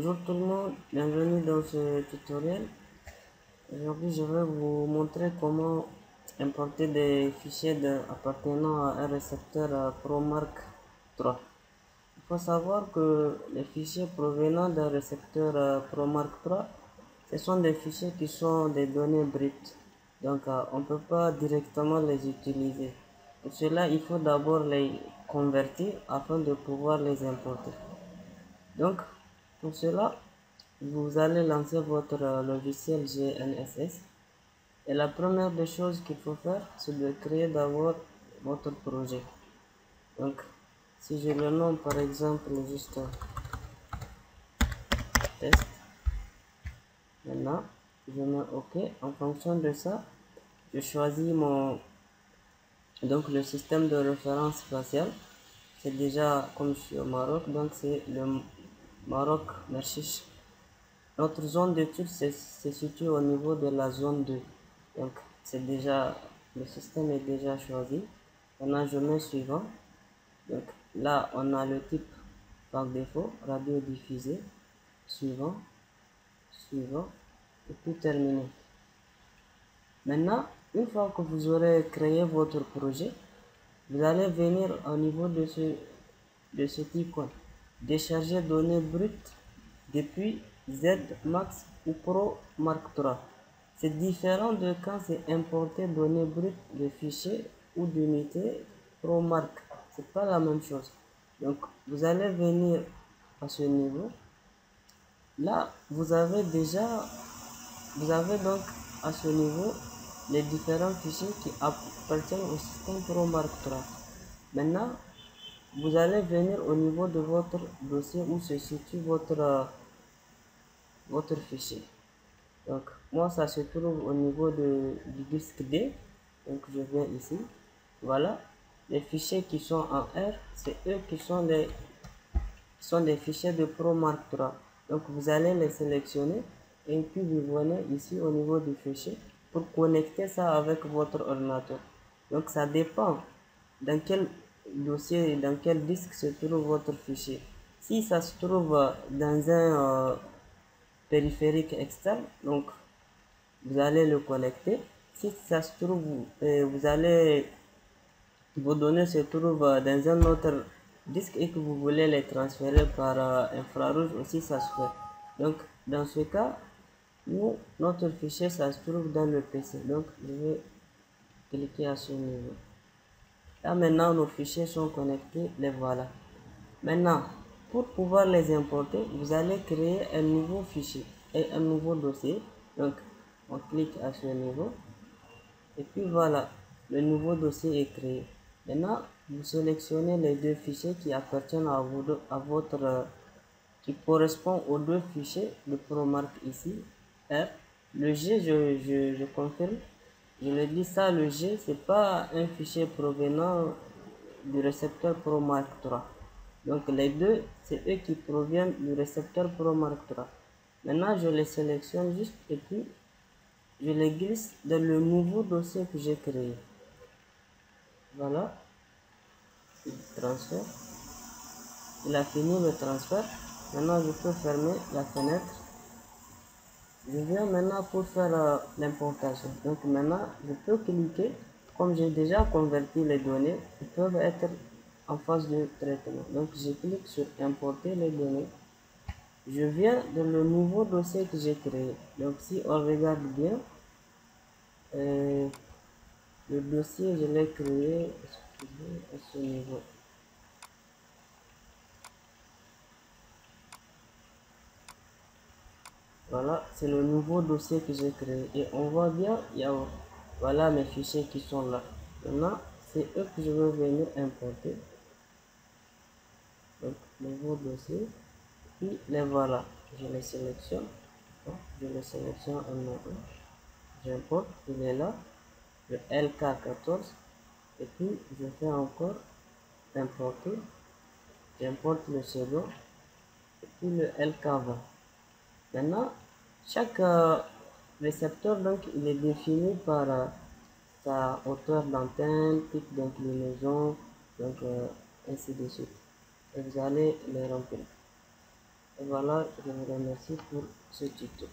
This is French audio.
Bonjour tout le monde, bienvenue dans ce tutoriel. Aujourd'hui, je vais vous montrer comment importer des fichiers appartenant à un récepteur ProMark 3. Il faut savoir que les fichiers provenant d'un récepteur ProMark 3, ce sont des fichiers qui sont des données brutes. Donc, on ne peut pas directement les utiliser. Pour cela, il faut d'abord les convertir afin de pouvoir les importer. Donc, pour cela, vous allez lancer votre logiciel GNSS. Et la première des choses qu'il faut faire, c'est de créer d'abord votre projet. Donc, si je le nomme par exemple juste test, maintenant, je mets OK. En fonction de ça, je choisis le système de référence spatiale. C'est déjà, comme je suis au Maroc, donc c'est le Maroc Merchiche. Notre zone d'étude se situe au niveau de la zone 2. Donc, le système est déjà choisi. Maintenant, je mets suivant. Donc, là, on a le type par défaut, radiodiffusé, suivant, suivant, et puis terminé. Maintenant, une fois que vous aurez créé votre projet, vous allez venir au niveau de cet icône, décharger données brutes depuis ZMax ou Pro Mark III. C'est différent de quand c'est importer données brutes de fichiers ou d'unités Pro Mark. C'est pas la même chose. Donc, vous allez venir à ce niveau. Là, vous avez donc à ce niveau les différents fichiers qui appartiennent au système Pro Mark III. Maintenant, vous allez venir au niveau de votre dossier où se situe votre fichier. Donc, moi, ça se trouve au niveau du disque D. Donc, je viens ici. Voilà. Les fichiers qui sont en R, c'est eux qui sont des fichiers de ProMark 3. Donc, vous allez les sélectionner et puis vous venez ici au niveau du fichier pour connecter ça avec votre ordinateur. Donc, ça dépend dans quel dossier, dans quel disque se trouve votre fichier. Si ça se trouve dans un périphérique externe, donc vous allez le connecter. Si ça se trouve, vos données se trouvent dans un autre disque et que vous voulez les transférer par infrarouge aussi, ça se fait. Donc, dans ce cas, notre fichier, ça se trouve dans le PC. Donc, je vais cliquer à ce niveau. Là, maintenant, nos fichiers sont connectés, les voilà. Maintenant, pour pouvoir les importer, vous allez créer un nouveau fichier et un nouveau dossier. Donc, on clique à ce niveau. Et puis voilà, le nouveau dossier est créé. Maintenant, vous sélectionnez les deux fichiers qui appartiennent qui correspondent aux deux fichiers de ProMark ici. R. Le G, je confirme. Je le dis ça, le G, c'est pas un fichier provenant du récepteur ProMark 3. Donc les deux, c'est eux qui proviennent du récepteur ProMark 3. Maintenant, je les sélectionne juste et puis je les glisse dans le nouveau dossier que j'ai créé. Voilà, il transfère. Il a fini le transfert. Maintenant, je peux fermer la fenêtre. Je viens maintenant pour faire l'importation. Donc maintenant, je peux cliquer. Comme j'ai déjà converti les données, ils peuvent être en phase de traitement. Donc je clique sur importer les données. Je viens dans le nouveau dossier que j'ai créé. Donc si on regarde bien, le dossier, je l'ai créé à ce niveau. Voilà, c'est le nouveau dossier que j'ai créé. Et on voit bien, voilà mes fichiers qui sont là. Maintenant, c'est eux que je veux venir importer. Donc, nouveau dossier. Puis les voilà. Je les sélectionne. Donc, je les sélectionne en un. J'importe, il est là. Le LK14. Et puis, je fais encore importer. J'importe le second. Et puis le LK20. Maintenant, chaque récepteur, donc, il est défini par sa hauteur d'antenne, type d'inclinaison, donc ainsi de suite. Et vous allez les remplir. Et voilà, je vous remercie pour ce tuto.